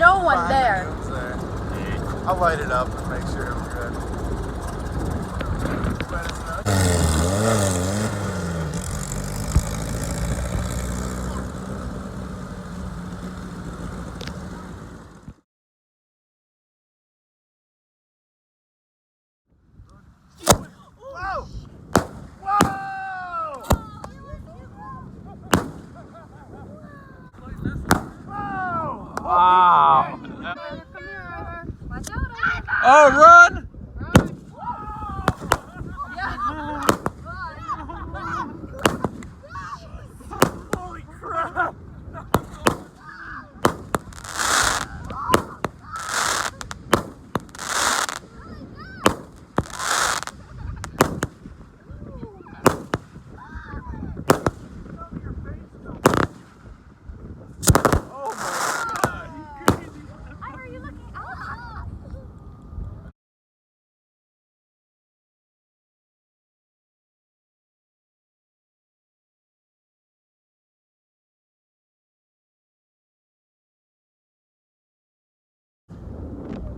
no one there. I'll light it up and make sure we're good. Whoa! Whoa! Wow! Watch out! Oh, run! Holy crap!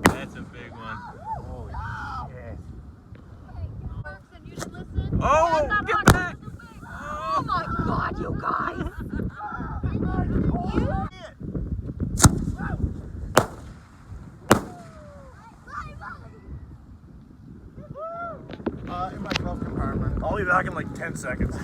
That's a big one. Holy shit. Oh, get back! Oh my god, you guys! In my glove compartment. I'll be back in like 10 seconds.